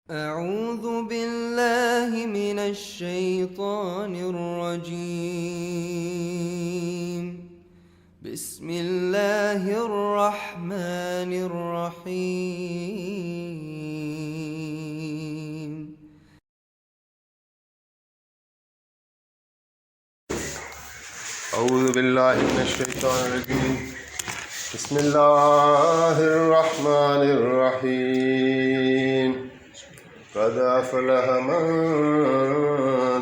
أعوذ بالله من الشيطان الرجيم. بسم الله الرحمن الرحيم. أعوذ بالله من الشيطان الرجيم. بسم الله الرحمن الرحيم. قد أفلح من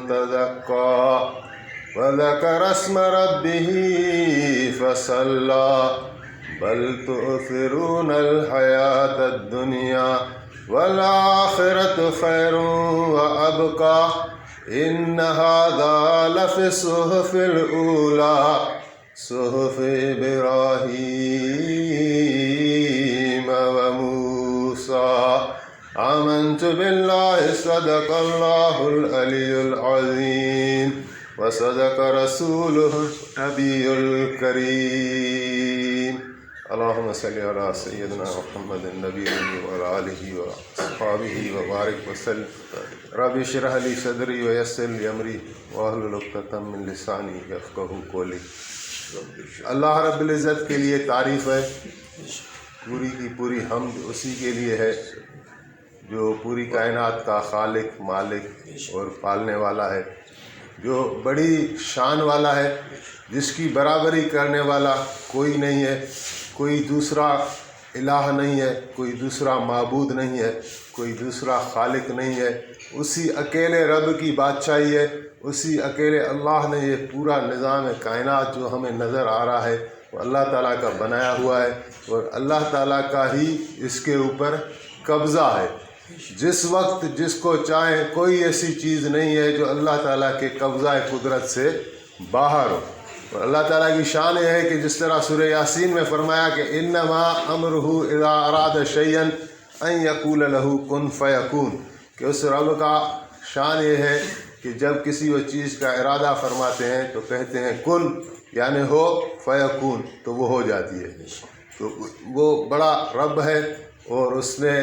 تزكى وذكر اسم ربه فصلى بل تؤثرون الحياة الدنيا والآخرة خير وأبقى إن هذا لفي الصحف الأولى صحف إبراهيم وموسى. آمنت بالله صدق الله العلي العظيم وصدق رسوله النبي الكريم. اللهم صل على سيدنا محمد النبي وعلى آله وأصحابه وبارك وسلم. رب اشرح لي صدري ويسر لي أمري واحلل عقدة من لساني يفقهوا قولي. اللہ رب العزت کے لیے تعریف ہے، پوری کی پوری حمد اسی کے لیے ہے جو پوری کائنات کا خالق، مالک اور پالنے والا ہے، جو بڑی شان والا ہے، جس کی برابری کرنے والا کوئی نہیں ہے، کوئی دوسرا الہ نہیں ہے، کوئی دوسرا معبود نہیں ہے، کوئی دوسرا خالق نہیں ہے. اسی اکیلے رب کی بادشاہی ہے، اسی اکیلے اللہ نے یہ پورا نظام کائنات جو ہمیں نظر آ رہا ہے وہ اللہ تعالیٰ کا بنایا ہوا ہے، اور اللہ تعالیٰ کا ہی اس کے اوپر قبضہ ہے. جس وقت جس کو چاہیں کوئی ایسی چیز نہیں ہے جو اللہ تعالیٰ کے قبضہ قدرت سے باہر ہو. اور اللہ تعالیٰ کی شان یہ ہے کہ جس طرح سورہ یاسین میں فرمایا کہ انما امرہ اذا اراد شیئا ان یقول لہ کن فیکون، کہ اس رب کا شان یہ ہے کہ جب کسی وہ چیز کا ارادہ فرماتے ہیں تو کہتے ہیں کن، یعنی ہو، فیکون، تو وہ ہو جاتی ہے. تو وہ بڑا رب ہے اور اس نے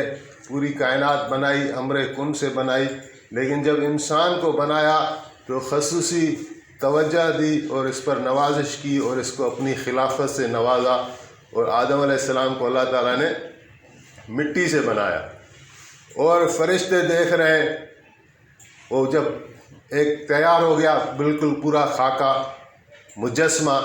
پوری کائنات بنائی، امر کن سے بنائی، لیکن جب انسان کو بنایا تو خصوصی توجہ دی اور اس پر نوازش کی اور اس کو اپنی خلافت سے نوازا. اور آدم علیہ السلام کو اللہ تعالیٰ نے مٹی سے بنایا، اور فرشتے دیکھ رہے ہیں. وہ جب ایک تیار ہو گیا بالکل پورا خاکہ مجسمہ،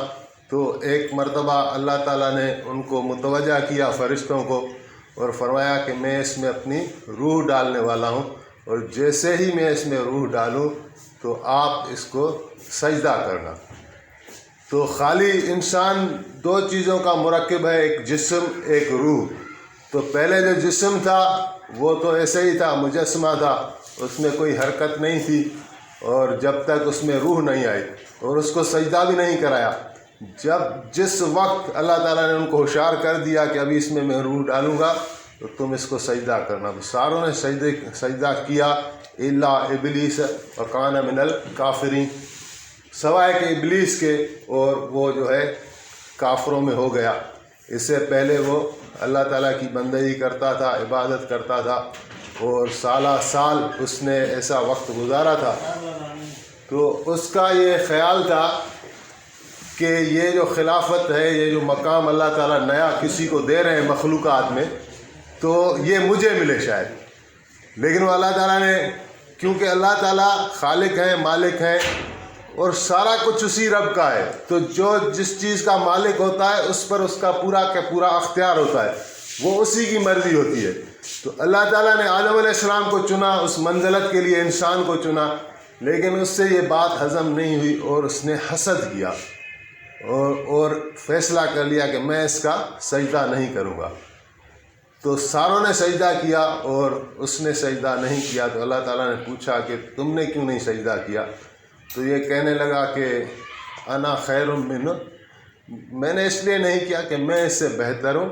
تو ایک مرتبہ اللہ تعالیٰ نے ان کو متوجہ کیا، فرشتوں کو، اور فرمایا کہ میں اس میں اپنی روح ڈالنے والا ہوں، اور جیسے ہی میں اس میں روح ڈالوں تو آپ اس کو سجدہ کرنا. تو خالی انسان دو چیزوں کا مرکب ہے، ایک جسم، ایک روح. تو پہلے جو جسم تھا وہ تو ایسے ہی تھا، مجسمہ تھا، اس میں کوئی حرکت نہیں تھی، اور جب تک اس میں روح نہیں آئی اور اس کو سجدہ بھی نہیں کرایا. جس وقت اللہ تعالیٰ نے ان کو ہوشیار کر دیا کہ ابھی اس میں روح ڈالوں گا تو تم اس کو سجدہ کرنا، تو ساروں نے سجدہ کیا الا ابلیس وکان من الکافرین، سوائے کہ ابلیس کے، اور وہ جو ہے کافروں میں ہو گیا. اس سے پہلے وہ اللہ تعالیٰ کی بندگی کرتا تھا، عبادت کرتا تھا، اور سالہ سال اس نے ایسا وقت گزارا تھا. تو اس کا یہ خیال تھا کہ یہ جو خلافت ہے، یہ جو مقام اللہ تعالیٰ نیا کسی کو دے رہے ہیں مخلوقات میں، تو یہ مجھے ملے شاید. لیکن وہ اللہ تعالیٰ نے، کیونکہ اللہ تعالیٰ خالق ہیں، مالک ہیں، اور سارا کچھ اسی رب کا ہے، تو جو جس چیز کا مالک ہوتا ہے اس پر اس کا پورا کا پورا اختیار ہوتا ہے، وہ اسی کی مرضی ہوتی ہے. تو اللہ تعالیٰ نے آدم علیہ السلام کو چنا، اس منزلت کے لیے انسان کو چنا، لیکن اس سے یہ بات ہضم نہیں ہوئی اور اس نے حسد کیا اور فیصلہ کر لیا کہ میں اس کا سجدہ نہیں کروں گا. تو ساروں نے سجدہ کیا اور اس نے سجدہ نہیں کیا. تو اللہ تعالیٰ نے پوچھا کہ تم نے کیوں نہیں سجدہ کیا؟ تو یہ کہنے لگا کہ انا خیر منہ، میں نے اس لیے نہیں کیا کہ میں اس سے بہتر ہوں.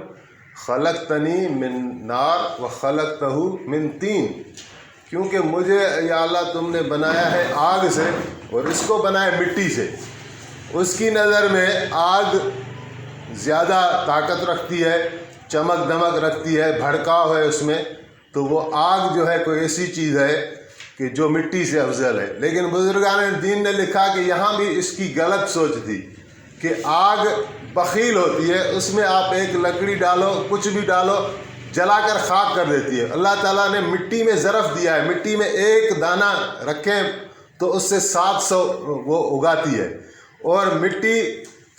خلقتنی من نار و خلقتہ من طین، کیونکہ مجھے یا اللہ تم نے بنایا ہے آگ سے اور اس کو بنایا مٹی سے. اس کی نظر میں آگ زیادہ طاقت رکھتی ہے، چمک دمک رکھتی ہے، بھڑکاؤ ہے اس میں، تو وہ آگ جو ہے کوئی ایسی چیز ہے کہ جو مٹی سے افضل ہے. لیکن بزرگان دین نے لکھا کہ یہاں بھی اس کی غلط سوچ تھی کہ آگ بخیل ہوتی ہے، اس میں آپ ایک لکڑی ڈالو، کچھ بھی ڈالو، جلا کر خاک کر دیتی ہے. اللہ تعالیٰ نے مٹی میں ظرف دیا ہے، مٹی میں ایک دانہ رکھیں تو اس سے 700 وہ اگاتی ہے، اور مٹی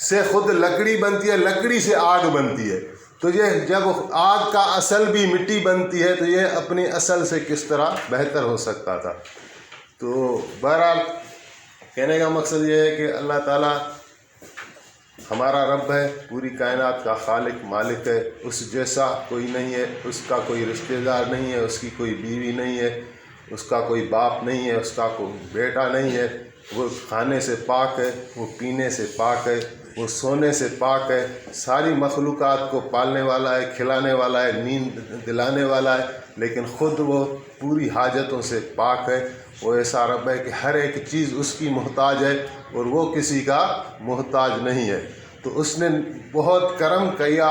سے خود لکڑی بنتی ہے، لکڑی سے آگ بنتی ہے. تو یہ جب آگ کا اصل بھی مٹی بنتی ہے تو یہ اپنی اصل سے کس طرح بہتر ہو سکتا تھا. تو بہرحال کہنے کا مقصد یہ ہے کہ اللہ تعالیٰ ہمارا رب ہے، پوری کائنات کا خالق مالک ہے، اس جیسا کوئی نہیں ہے، اس کا کوئی رشتہ دار نہیں ہے، اس کی کوئی بیوی نہیں ہے، اس کا کوئی باپ نہیں ہے، اس کا کوئی بیٹا نہیں ہے. وہ کھانے سے پاک ہے، وہ پینے سے پاک ہے، وہ سونے سے پاک ہے، ساری مخلوقات کو پالنے والا ہے، کھلانے والا ہے، نیند دلانے والا ہے، لیکن خود وہ پوری حاجتوں سے پاک ہے. وہ ایسا رب ہے کہ ہر ایک چیز اس کی محتاج ہے اور وہ کسی کا محتاج نہیں ہے. تو اس نے بہت کرم کیا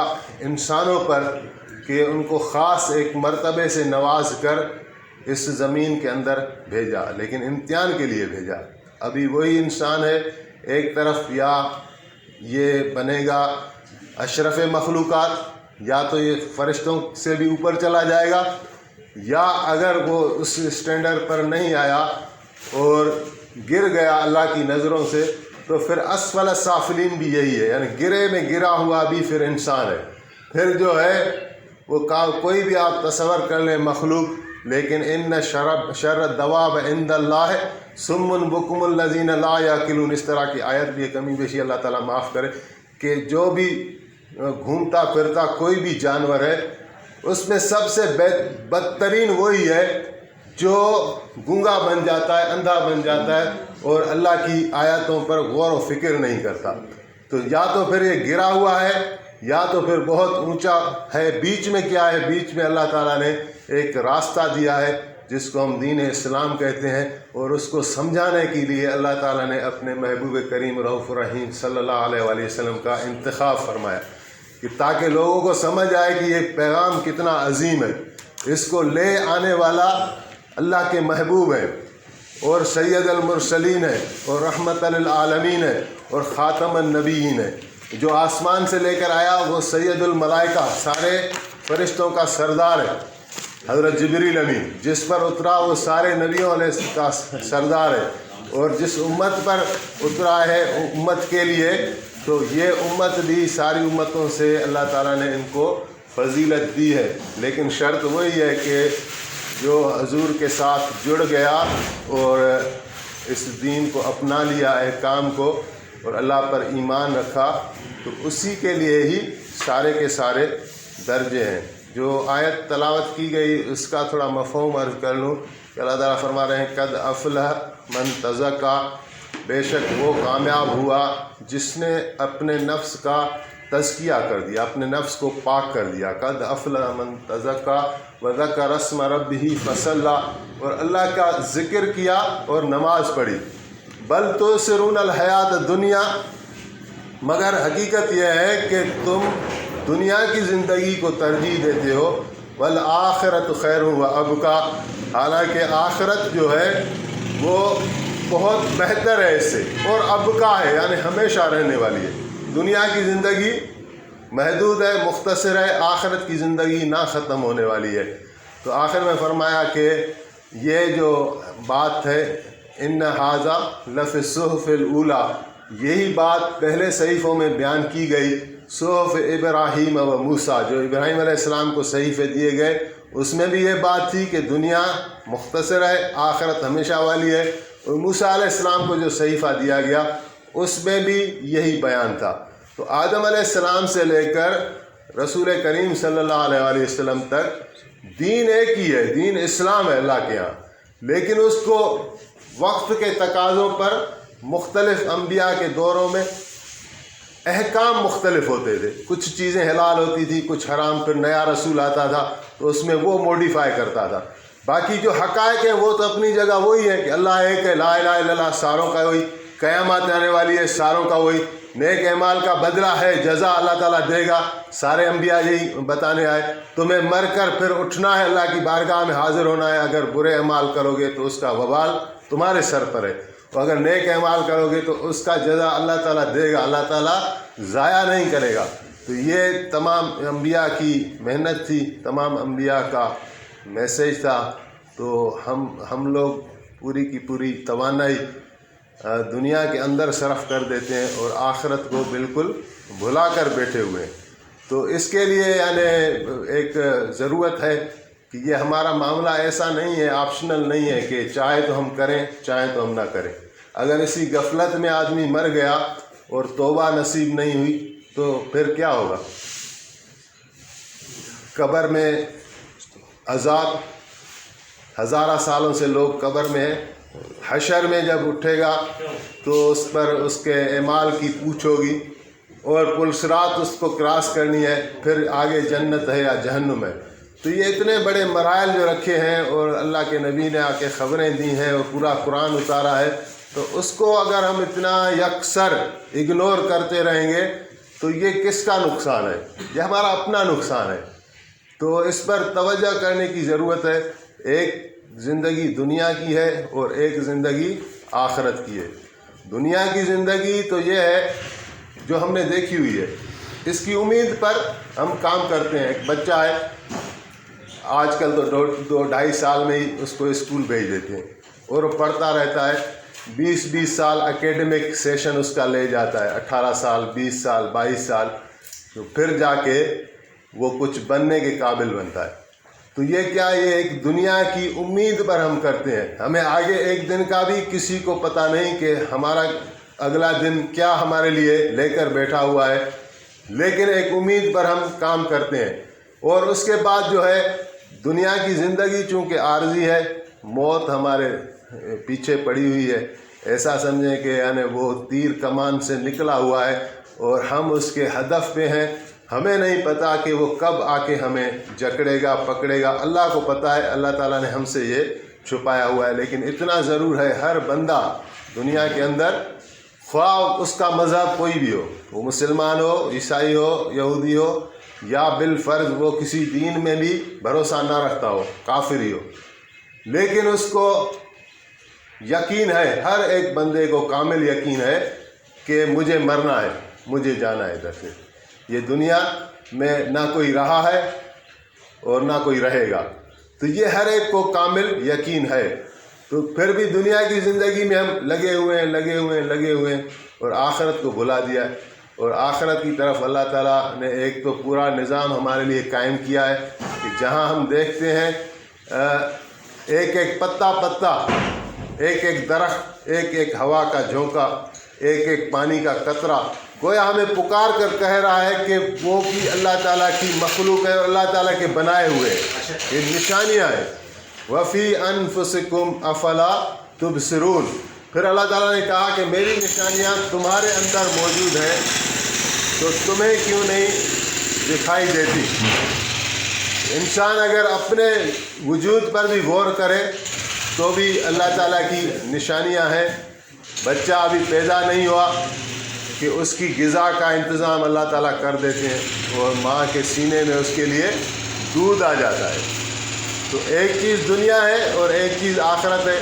انسانوں پر کہ ان کو خاص ایک مرتبے سے نواز کر اس زمین کے اندر بھیجا، لیکن امتحان کے لیے بھیجا. ابھی وہی انسان ہے، ایک طرف یا یہ بنے گا اشرف مخلوقات، یا تو یہ فرشتوں سے بھی اوپر چلا جائے گا، یا اگر وہ اس اسٹینڈرڈ پر نہیں آیا اور گر گیا اللہ کی نظروں سے تو پھر اسفل السافلین بھی یہی ہے، یعنی گرے میں گرا ہوا بھی پھر انسان ہے. پھر جو ہے وہ کوئی بھی آپ تصور کر لیں مخلوق، لیکن ان شر الدواب عند اللہ صم بکم الذین لا یعقلون، اس طرح کی آیت بھی ہے. کمی بیشی اللہ تعالیٰ معاف کرے کہ جو بھی گھومتا پھرتا کوئی بھی جانور ہے اس میں سب سے بدترین وہی ہے جو گونگا بن جاتا ہے، اندھا بن جاتا ہے اور اللہ کی آیاتوں پر غور و فکر نہیں کرتا. تو یا تو پھر یہ گرا ہوا ہے یا تو پھر بہت اونچا ہے. بیچ میں کیا ہے؟ بیچ میں اللہ تعالیٰ نے ایک راستہ دیا ہے جس کو ہم دین اسلام کہتے ہیں، اور اس کو سمجھانے کے لیے اللہ تعالیٰ نے اپنے محبوب کریم رؤوف الرحیم صلی اللہ علیہ وآلہ وسلم کا انتخاب فرمایا کہ تاکہ لوگوں کو سمجھ آئے کہ یہ پیغام کتنا عظیم ہے. اس کو لے آنے والا اللہ کے محبوب ہیں اور سید المرسلین ہے اور رحمت للعالمین ہے اور خاتم النبیین ہے. جو آسمان سے لے کر آیا وہ سید الملائکہ، سارے فرشتوں کا سردار ہے، حضرت جبریل امین. جس پر اترا وہ سارے نبیوں علیہ کا سردار ہے، اور جس امت پر اترا ہے امت کے لیے، تو یہ امت بھی ساری امتوں سے اللہ تعالیٰ نے ان کو فضیلت دی ہے. لیکن شرط وہی ہے کہ جو حضور کے ساتھ جڑ گیا اور اس دین کو اپنا لیا، احکام کو، اور اللہ پر ایمان رکھا، تو اسی کے لیے ہی سارے کے سارے درجے ہیں. جو آیت تلاوت کی گئی اس کا تھوڑا مفہوم عرض کر لوں کہ اللہ تعالیٰ فرما رہے ہیں قد افلح من تزکا، بے شک وہ کامیاب ہوا جس نے اپنے نفس کا تزکیہ کر دیا، اپنے نفس کو پاک کر دیا. قد افلح من تزکا وذکر اسم ربہ فصلی، اور اللہ کا ذکر کیا اور نماز پڑھی. بل تؤثرون الحیات الدنیا، مگر حقیقت یہ ہے کہ تم دنیا کی زندگی کو ترجیح دیتے ہو. والآخرۃ خیر و ابقیٰ، حالانکہ آخرت جو ہے وہ بہت بہتر ہے اس سے، اور ابقیٰ ہے یعنی ہمیشہ رہنے والی ہے. دنیا کی زندگی محدود ہے، مختصر ہے، آخرت کی زندگی نہ ختم ہونے والی ہے. تو آخر میں فرمایا کہ یہ جو بات ہے ان ھذا لفی الصحف الاولی، یہی بات پہلے صحیفوں میں بیان کی گئی. صحف ابراہیم و موسیٰ، جو ابراہیم علیہ السلام کو صحیفے دیے گئے، اس میں بھی یہ بات تھی کہ دنیا مختصر ہے، آخرت ہمیشہ والی ہے. اور موسیٰ علیہ السلام کو جو صحیفہ دیا گیا اس میں بھی یہی بیان تھا. تو آدم علیہ السلام سے لے کر رسول کریم صلی اللہ علیہ وآلہ وسلم تک دین ایک ہی ہے، دین اسلام ہے اللہ کے ہاں. لیکن اس کو وقت کے تقاضوں پر مختلف انبیاء کے دوروں میں احکام مختلف ہوتے تھے. کچھ چیزیں حلال ہوتی تھی، کچھ حرام. پھر نیا رسول آتا تھا تو اس میں وہ موڈیفائی کرتا تھا. باقی جو حقائق ہیں وہ تو اپنی جگہ وہی ہے کہ اللہ ایک ہے، لا الہ الا اللہ ساروں کا وہی، قیامت آنے والی ہے ساروں کا وہی. نیک اعمال کا بدلہ ہے، جزا اللہ تعالیٰ دے گا۔ سارے انبیاء یہی بتانے آئے، تمہیں مر کر پھر اٹھنا ہے، اللہ کی بارگاہ میں حاضر ہونا ہے۔ اگر برے اعمال کرو گے تو اس کا وبال تمہارے سر پر ہے، اور اگر نیک اعمال کرو گے تو اس کا جزا اللہ تعالیٰ دے گا، اللہ تعالیٰ ضائع نہیں کرے گا۔ تو یہ تمام انبیاء کی محنت تھی، تمام انبیاء کا میسیج تھا۔ تو ہم لوگ پوری کی پوری توانائی دنیا کے اندر صرف کر دیتے ہیں اور آخرت کو بالکل بھلا کر بیٹھے ہوئے ہیں۔ تو اس کے لیے یعنی ایک ضرورت ہے کہ یہ ہمارا معاملہ ایسا نہیں ہے، آپشنل نہیں ہے کہ چاہے تو ہم کریں چاہے تو ہم نہ کریں۔ اگر اسی غفلت میں آدمی مر گیا اور توبہ نصیب نہیں ہوئی تو پھر کیا ہوگا؟ قبر میں عذاب، ہزارہ سالوں سے لوگ قبر میں ہیں، حشر میں جب اٹھے گا تو اس پر اس کے اعمال کی پوچھ ہوگی اور پلسرات اس کو کراس کرنی ہے، پھر آگے جنت ہے یا جہنم ہے۔ تو یہ اتنے بڑے مراحل جو رکھے ہیں اور اللہ کے نبی نے آ کے خبریں دی ہیں اور پورا قرآن اتارا ہے، تو اس کو اگر ہم اتنا یکسر اگنور کرتے رہیں گے تو یہ کس کا نقصان ہے؟ یہ ہمارا اپنا نقصان ہے۔ تو اس پر توجہ کرنے کی ضرورت ہے۔ ایک زندگی دنیا کی ہے اور ایک زندگی آخرت کی ہے۔ دنیا کی زندگی تو یہ ہے جو ہم نے دیکھی ہوئی ہے، اس کی امید پر ہم کام کرتے ہیں۔ ایک بچہ ہے، آج کل تو 2-2.5 سال میں ہی اس کو اسکول بھیج دیتے ہیں اور وہ پڑھتا رہتا ہے۔ 20 سال اکیڈمک سیشن اس کا لے جاتا ہے، 18 سال 20 سال 22 سال، تو پھر جا کے وہ کچھ بننے کے قابل بنتا ہے۔ تو یہ کیا، یہ ایک دنیا کی امید پر ہم کرتے ہیں۔ ہمیں آگے ایک دن کا بھی کسی کو پتہ نہیں کہ ہمارا اگلا دن کیا ہمارے لیے لے کر بیٹھا ہوا ہے، لیکن ایک امید پر ہم کام کرتے ہیں۔ اور اس کے بعد جو ہے دنیا کی زندگی چونکہ عارضی ہے، موت ہمارے پیچھے پڑی ہوئی ہے، ایسا سمجھیں کہ یعنی وہ تیر کمان سے نکلا ہوا ہے اور ہم اس کے ہدف پہ ہیں۔ ہمیں نہیں پتہ کہ وہ کب آ کے ہمیں جکڑے گا پکڑے گا، اللہ کو پتہ ہے، اللہ تعالیٰ نے ہم سے یہ چھپایا ہوا ہے۔ لیکن اتنا ضرور ہے، ہر بندہ دنیا کے اندر، خواہ اس کا مذہب کوئی بھی ہو، وہ مسلمان ہو، عیسائی ہو، یہودی ہو، یا بالفرض وہ کسی دین میں بھی بھروسہ نہ رکھتا ہو، کافر ہی ہو، لیکن اس کو یقین ہے، ہر ایک بندے کو کامل یقین ہے کہ مجھے مرنا ہے، مجھے جانا ہے ادھر سے۔ یہ دنیا میں نہ کوئی رہا ہے اور نہ کوئی رہے گا، تو یہ ہر ایک کو کامل یقین ہے۔ تو پھر بھی دنیا کی زندگی میں ہم لگے ہوئے ہیں اور آخرت کو بھلا دیا ہے۔ اور آخرت کی طرف اللہ تعالیٰ نے ایک تو پورا نظام ہمارے لیے قائم کیا ہے کہ جہاں ہم دیکھتے ہیں ایک ایک پتا، ایک ایک درخت، ایک ایک ہوا کا جھونکا، ایک ایک پانی کا قطرہ، گویا ہمیں پکار کر کہہ رہا ہے کہ وہ بھی اللہ تعالیٰ کی مخلوق ہے اور اللہ تعالیٰ کے بنائے ہوئے ہیں، یہ نشانیاں ہیں۔ وَفِي أَنفُسِكُمْ أَفَلَا تُبْصِرُونَ۔ پھر اللہ تعالیٰ نے کہا کہ میری نشانیاں تمہارے اندر موجود ہیں تو تمہیں کیوں نہیں دکھائی دیتی؟ انسان اگر اپنے وجود پر بھی غور کرے تو بھی اللہ تعالیٰ کی نشانیاں ہیں۔ بچہ ابھی پیدا نہیں ہوا کہ اس کی غذا کا انتظام اللہ تعالیٰ کر دیتے ہیں اور ماں کے سینے میں اس کے لیے دودھ آ جاتا ہے۔ تو ایک چیز دنیا ہے اور ایک چیز آخرت ہے۔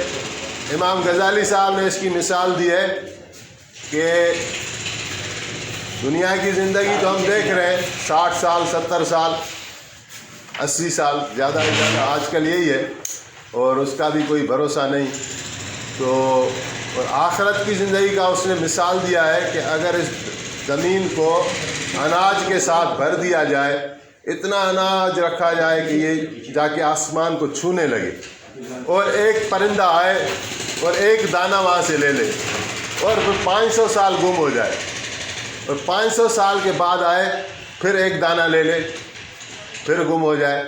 امام غزالی صاحب نے اس کی مثال دی ہے کہ دنیا کی زندگی تو ہم دیکھ رہے ہیں 60 سال 70 سال 80 سال، زیادہ سے زیادہ آج کل یہی ہے، اور اس کا بھی کوئی بھروسہ نہیں۔ تو اور آخرت کی زندگی کا اس نے مثال دیا ہے کہ اگر اس زمین کو اناج کے ساتھ بھر دیا جائے، اتنا اناج رکھا جائے کہ یہ جا کے آسمان کو چھونے لگے، اور ایک پرندہ آئے اور ایک دانہ وہاں سے لے لے اور پھر 500 سال گم ہو جائے، اور 500 سال کے بعد آئے پھر ایک دانہ لے لے پھر گم ہو جائے،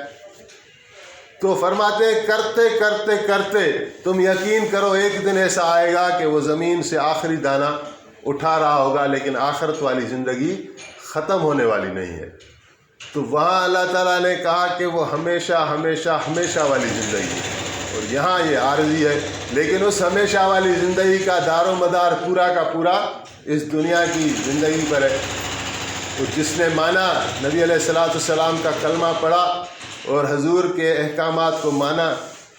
تو فرماتے کرتے کرتے کرتے تم یقین کرو ایک دن ایسا آئے گا کہ وہ زمین سے آخری دانہ اٹھا رہا ہوگا، لیکن آخرت والی زندگی ختم ہونے والی نہیں ہے۔ تو وہاں اللہ تعالیٰ نے کہا کہ وہ ہمیشہ ہمیشہ ہمیشہ والی زندگی ہے، اور یہاں یہ عارضی ہے، لیکن اس ہمیشہ والی زندگی کا دار و مدار پورا کا پورا اس دنیا کی زندگی پر ہے۔ تو جس نے مانا، نبی علیہ السلام کا کلمہ پڑھا اور حضور کے احکامات کو مانا،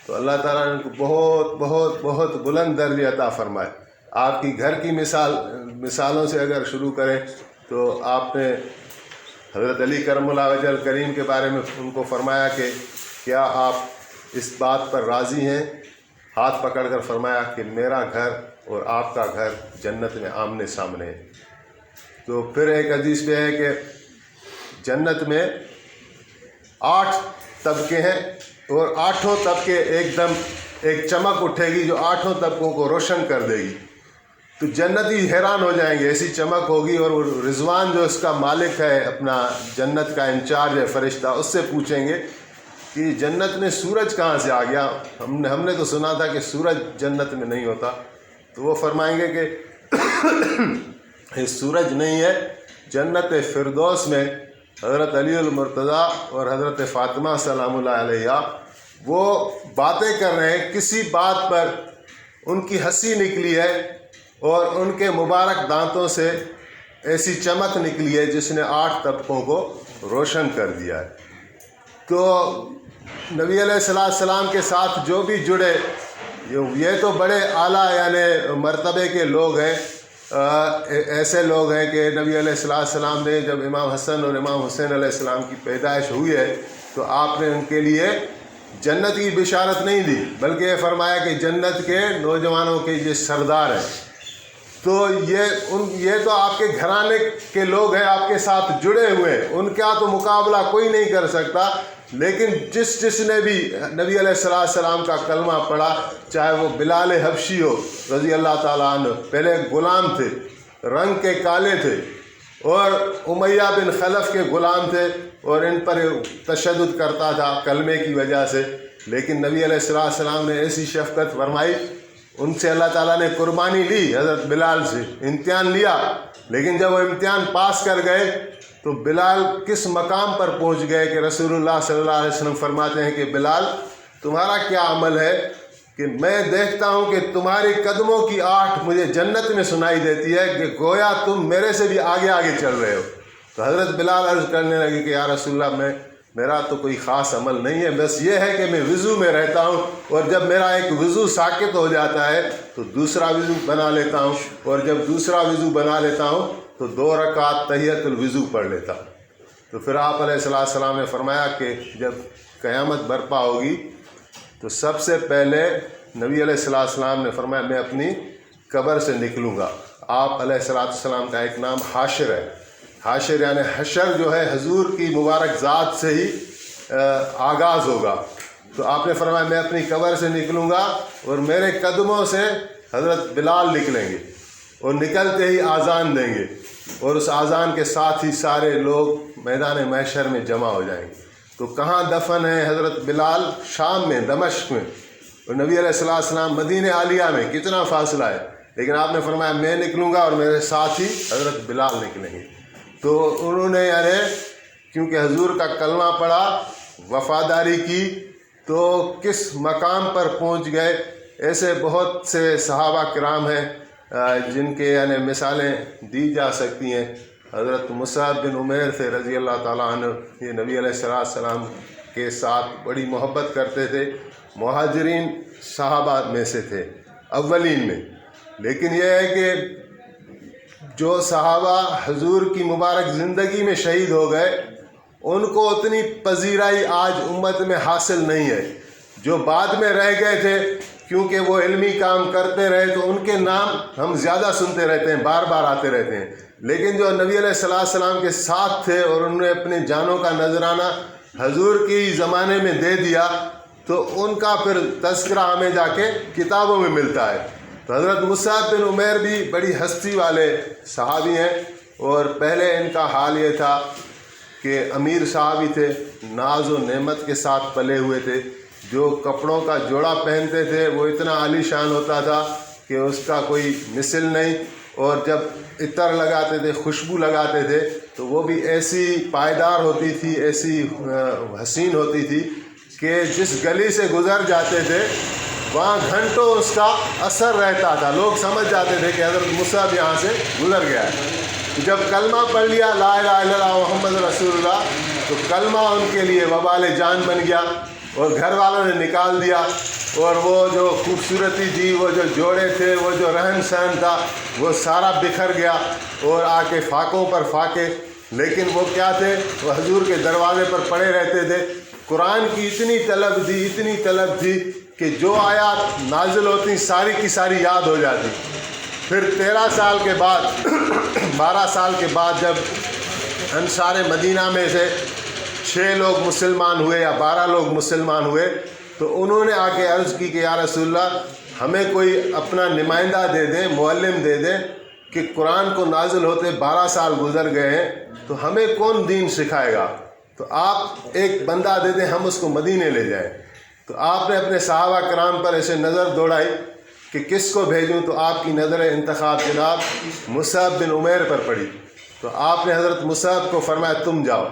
تو اللہ تعالیٰ نے ان کو بہت بہت بہت بلند درجے عطا فرمائے۔ آپ کی گھر کی مثالوں سے اگر شروع کریں تو آپ نے حضرت علی کرم اللہ وجہ الکریم کے بارے میں ان کو فرمایا کہ کیا آپ اس بات پر راضی ہیں؟ ہاتھ پکڑ کر فرمایا کہ میرا گھر اور آپ کا گھر جنت میں آمنے سامنے ہے۔ تو پھر ایک حدیث پہ ہے کہ جنت میں 8 طبقے ہیں اور 8 طبقے ایک دم ایک چمک اٹھے گی جو 8 طبقوں کو روشن کر دے گی۔ تو جنتی حیران ہو جائیں گے، ایسی چمک ہوگی، اور وہ رضوان جو اس کا مالک ہے، اپنا جنت کا انچارج ہے فرشتہ، اس سے پوچھیں گے کہ جنت میں سورج کہاں سے آ گیا؟ ہم نے تو سنا تھا کہ سورج جنت میں نہیں ہوتا۔ تو وہ فرمائیں گے کہ یہ سورج نہیں ہے، جنت فردوس میں حضرت علی المرتضیٰ اور حضرت فاطمہ سلام اللہ علیہ وہ باتیں کر رہے ہیں، کسی بات پر ان کی ہنسی نکلی ہے اور ان کے مبارک دانتوں سے ایسی چمک نکلی ہے جس نے 8 طبقوں کو روشن کر دیا ہے۔ تو نبی علیہ السلام کے ساتھ جو بھی جڑے، یہ تو بڑے اعلیٰ یعنی مرتبے کے لوگ ہیں، ایسے لوگ ہیں کہ نبی علیہ السلام نے جب امام حسن اور امام حسین علیہ السلام کی پیدائش ہوئی ہے تو آپ نے ان کے لیے جنت کی بشارت نہیں دی، بلکہ یہ فرمایا کہ جنت کے نوجوانوں کے یہ سردار ہیں۔ تو یہ تو آپ کے گھرانے کے لوگ ہیں، آپ کے ساتھ جڑے ہوئے ہیں، ان کا تو مقابلہ کوئی نہیں کر سکتا۔ لیکن جس نے بھی نبی علیہ السلام کا کلمہ پڑھا، چاہے وہ بلال حبشی ہو رضی اللہ تعالیٰ عنہ، پہلے غلام تھے، رنگ کے کالے تھے، اور امیہ بن خلف کے غلام تھے اور ان پر تشدد کرتا تھا کلمے کی وجہ سے، لیکن نبی علیہ السلام نے ایسی شفقت فرمائی، ان سے اللہ تعالیٰ نے قربانی لی، حضرت بلال سے امتحان لیا، لیکن جب وہ امتحان پاس کر گئے تو بلال کس مقام پر پہنچ گئے کہ رسول اللہ صلی اللہ علیہ وسلم فرماتے ہیں کہ بلال تمہارا کیا عمل ہے کہ میں دیکھتا ہوں کہ تمہاری قدموں کی آہٹ مجھے جنت میں سنائی دیتی ہے کہ گویا تم میرے سے بھی آگے آگے چل رہے ہو۔ تو حضرت بلال عرض کرنے لگے کہ یا رسول اللہ میرا تو کوئی خاص عمل نہیں ہے، بس یہ ہے کہ میں وضو میں رہتا ہوں، اور جب میرا ایک وضو ساکت ہو جاتا ہے تو دوسرا وضو بنا لیتا ہوں، اور جب دوسرا وضو بنا لیتا ہوں تو 2 رکعت تحیۃ الوضو پڑھ لیتا ہوں۔ تو پھر آپ علیہ السلام نے فرمایا کہ جب قیامت برپا ہوگی تو سب سے پہلے نبی علیہ السلام نے فرمایا میں اپنی قبر سے نکلوں گا۔ آپ علیہ السلام کا ایک نام حاشر ہے، حاشر یعنی حشر جو ہے حضور کی مبارک ذات سے ہی آغاز ہوگا۔ تو آپ نے فرمایا میں اپنی قبر سے نکلوں گا اور میرے قدموں سے حضرت بلال نکلیں گے اور نکلتے ہی آذان دیں گے، اور اس آذان کے ساتھ ہی سارے لوگ میدان محشر میں جمع ہو جائیں گے۔ تو کہاں دفن ہے حضرت بلال؟ شام میں، دمشق میں، اور نبی علیہ السلام مدینہ عالیہ میں، کتنا فاصلہ ہے، لیکن آپ نے فرمایا میں نکلوں گا اور میرے ساتھ ہی حضرت بلال نکلیں گے۔ تو انہوں نے یعنی کیونکہ حضور کا کلمہ پڑھا، وفاداری کی، تو کس مقام پر پہنچ گئے۔ ایسے بہت سے صحابہ کرام ہیں جن کے یعنی مثالیں دی جا سکتی ہیں۔ حضرت مصعب بن عمیر سے رضی اللہ تعالیٰ عنہ، یہ نبی علیہ السلام کے ساتھ بڑی محبت کرتے تھے، مہاجرین صحابہ میں سے تھے اولین میں، لیکن یہ ہے کہ جو صحابہ حضور کی مبارک زندگی میں شہید ہو گئے ان کو اتنی پذیرائی آج امت میں حاصل نہیں ہے۔ جو بعد میں رہ گئے تھے کیونکہ وہ علمی کام کرتے رہے تو ان کے نام ہم زیادہ سنتے رہتے ہیں، بار بار آتے رہتے ہیں، لیکن جو نبی علیہ السلام کے ساتھ تھے اور انہوں نے اپنے جانوں کا نذرانہ حضور کی زمانے میں دے دیا تو ان کا پھر تذکرہ ہمیں جا کے کتابوں میں ملتا ہے۔ تو حضرت مصعب بن عمیر بھی بڑی ہستی والے صحابی ہیں، اور پہلے ان کا حال یہ تھا کہ امیر صحابی تھے، ناز و نعمت کے ساتھ پلے ہوئے تھے، جو کپڑوں کا جوڑا پہنتے تھے وہ اتنا عالی شان ہوتا تھا کہ اس کا کوئی مثل نہیں، اور جب عطر لگاتے تھے، خوشبو لگاتے تھے تو وہ بھی ایسی پائیدار ہوتی تھی، ایسی حسین ہوتی تھی کہ جس گلی سے گزر جاتے تھے وہاں گھنٹوں اس کا اثر رہتا تھا، لوگ سمجھ جاتے تھے کہ حضرت مصعب یہاں سے گزر گیا ہے۔ جب کلمہ پڑھ لیا لا الہ الا اللہ محمد رسول اللہ، تو کلمہ ان کے لیے وبال جان بن گیا، اور گھر والوں نے نکال دیا، اور وہ جو خوبصورتی تھی، وہ جو جوڑے تھے، وہ جو رہن سہن تھا، وہ سارا بکھر گیا، اور آ کے فاقوں پر فاقے۔ لیکن وہ کیا تھے؟ وہ حضور کے دروازے پر پڑے رہتے تھے۔ قرآن کی اتنی طلب تھی کہ جو آیات نازل ہوتی ساری کی ساری یاد ہو جاتی۔ پھر 13 سال کے بعد 12 سال کے بعد جب انصار مدینہ میں سے 6 لوگ مسلمان ہوئے یا 12 لوگ مسلمان ہوئے، تو انہوں نے آ کے عرض کی کہ یا رسول اللہ ہمیں کوئی اپنا نمائندہ دے دیں، معلم دے دیں، کہ قرآن کو نازل ہوتے 12 سال گزر گئے ہیں تو ہمیں کون دین سکھائے گا؟ تو آپ ایک بندہ دے دیں، ہم اس کو مدینے لے جائیں۔ تو آپ نے اپنے صحابہ کرام پر ایسے نظر دوڑائی کہ کس کو بھیجوں، تو آپ کی نظر انتخاب جناب مصعب بن عمیر پر پڑی، تو آپ نے حضرت مصعب کو فرمایا تم جاؤ۔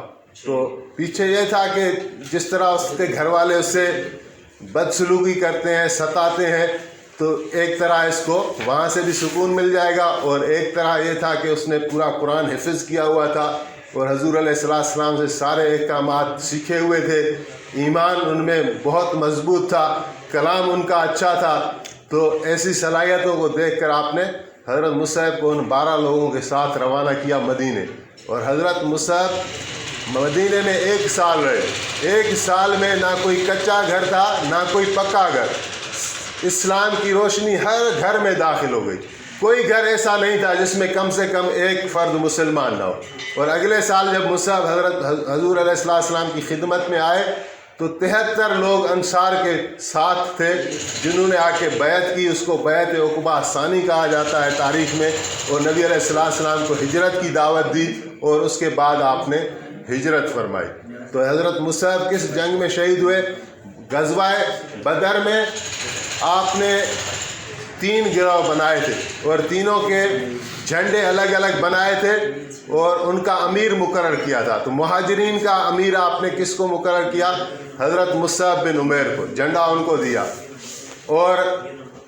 تو پیچھے یہ تھا کہ جس طرح اس کے گھر والے اس سے بدسلوکی کرتے ہیں، ستاتے ہیں، تو ایک طرح اس کو وہاں سے بھی سکون مل جائے گا، اور ایک طرح یہ تھا کہ اس نے پورا قرآن حفظ کیا ہوا تھا، اور حضور علیہ السلام سے سارے احکامات سیکھے ہوئے تھے، ایمان ان میں بہت مضبوط تھا، کلام ان کا اچھا تھا۔ تو ایسی صلاحیتوں کو دیکھ کر آپ نے حضرت مصعب کو ان 12 لوگوں کے ساتھ روانہ کیا مدینے، اور حضرت مصعب مدینے میں 1 سال رہے۔ 1 سال میں نہ کوئی کچا گھر تھا نہ کوئی پکا گھر، اسلام کی روشنی ہر گھر میں داخل ہو گئی، کوئی گھر ایسا نہیں تھا جس میں کم سے کم ایک فرد مسلمان نہ ہو۔ اور اگلے سال جب مصعب حضور علیہ السلام کی خدمت میں آئے تو 73 لوگ انصار کے ساتھ تھے جنہوں نے آ کے بیعت کی، اس کو بیعت عقبہ ثانی کہا جاتا ہے تاریخ میں، اور نبی علیہ السلام کو ہجرت کی دعوت دی، اور اس کے بعد آپ نے ہجرت فرمائی۔ تو حضرت مصعب کس جنگ میں شہید ہوئے؟ غزوہ بدر میں آپ نے 3 گروہ بنائے تھے، اور تینوں کے جھنڈے الگ الگ بنائے تھے، اور ان کا امیر مقرر کیا تھا۔ تو مہاجرین کا امیر آپ نے کس کو مقرر کیا؟ حضرت مصعب بن عمیر کو، جھنڈا ان کو دیا۔ اور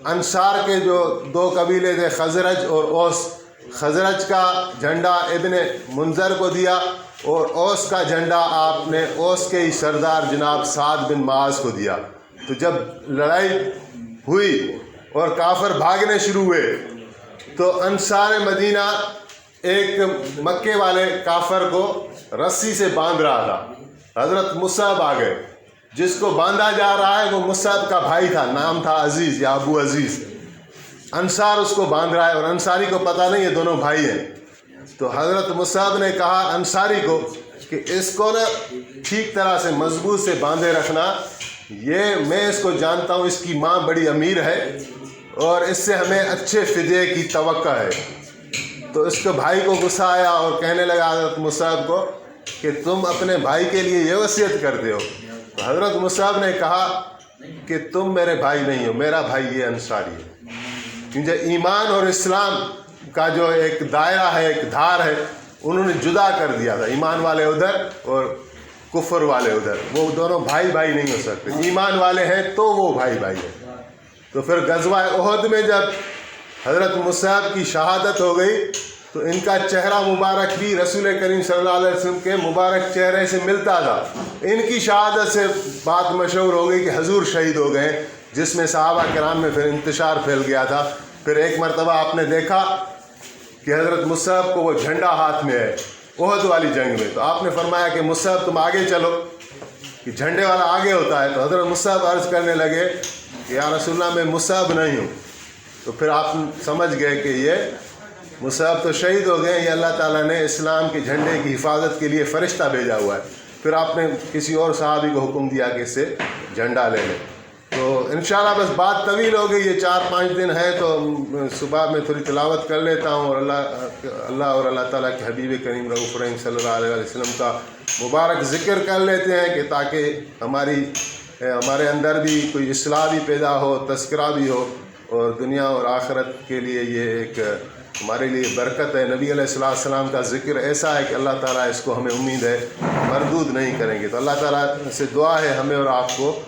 انصار کے جو 2 قبیلے تھے خزرج اور اوس، خزرج کا جھنڈا ابن منذر کو دیا، اور اوس کا جھنڈا آپ نے اوس کے ہی سردار جناب سعد بن معاذ کو دیا۔ تو جب لڑائی ہوئی اور کافر بھاگنے شروع ہوئے تو انصار مدینہ ایک مکے والے کافر کو رسی سے باندھ رہا تھا، حضرت مصعب آ گئے، جس کو باندھا جا رہا ہے وہ مصعب کا بھائی تھا، نام تھا عزیز یا ابو عزیز۔ انصار اس کو باندھ رہا ہے، اور انصاری کو پتہ نہیں یہ دونوں بھائی ہیں۔ تو حضرت مصعب نے کہا انصاری کو کہ اس کو نا ٹھیک طرح سے مضبوط سے باندھے رکھنا، یہ میں اس کو جانتا ہوں، اس کی ماں بڑی امیر ہے اور اس سے ہمیں اچھے فدیے کی توقع ہے۔ تو اس کے بھائی کو غصہ آیا اور کہنے لگا حضرت مصعب کو کہ تم اپنے بھائی کے لیے یہ وصیت کرتے ہو؟ تو حضرت مصعب نے کہا کہ تم میرے بھائی نہیں ہو، میرا بھائی یہ انصاری ہے، کیونکہ ایمان اور اسلام کا جو ایک دائرہ ہے، ایک دھار ہے، انہوں نے جدا کر دیا تھا، ایمان والے ادھر اور کفر والے ادھر، وہ دونوں بھائی بھائی نہیں ہو سکتے، ایمان والے ہیں تو وہ بھائی بھائی ہیں۔ تو پھر غزوہ احد میں جب حضرت مصعب کی شہادت ہو گئی تو ان کا چہرہ مبارک بھی رسول کریم صلی اللہ علیہ وسلم کے مبارک چہرے سے ملتا تھا۔ ان کی شہادت سے بات مشہور ہو گئی کہ حضور شہید ہو گئے، جس میں صحابہ کرام میں پھر انتشار پھیل گیا تھا۔ پھر ایک مرتبہ آپ نے دیکھا کہ حضرت مصعب کو وہ جھنڈا ہاتھ میں ہے احد والی جنگ میں، تو آپ نے فرمایا کہ مصعب تم آگے چلو، کہ جھنڈے والا آگے ہوتا ہے۔ تو حضرت مصعب عرض کرنے لگے کہ یا رسول اللہ میں مصعب نہیں ہوں۔ تو پھر آپ سمجھ گئے کہ یہ مصعب تو شہید ہو گئے، یہ اللہ تعالیٰ نے اسلام کے جھنڈے کی حفاظت کے لیے فرشتہ بھیجا ہوا ہے۔ پھر آپ نے کسی اور صحابی کو حکم دیا کہ اس سے جھنڈا لے لیں۔ تو انشاءاللہ بس بات طویل ہو گئی، یہ 4-5 دن ہے تو صبح میں تھوڑی تلاوت کر لیتا ہوں، اور اللہ اور اللہ تعالیٰ کے حبیب کریم رؤوف رحیم صلی اللہ علیہ وسلم کا مبارک ذکر کر لیتے ہیں، کہ تاکہ ہمارے اندر بھی کوئی اصلاح بھی پیدا ہو، تذکرہ بھی ہو، اور دنیا اور آخرت کے لیے یہ ایک ہمارے لیے برکت ہے۔ نبی علیہ السلام کا ذکر ایسا ہے کہ اللہ تعالیٰ اس کو ہمیں امید ہے مردود نہیں کریں گے۔ تو اللہ تعالیٰ سے دعا ہے ہمیں اور آپ کو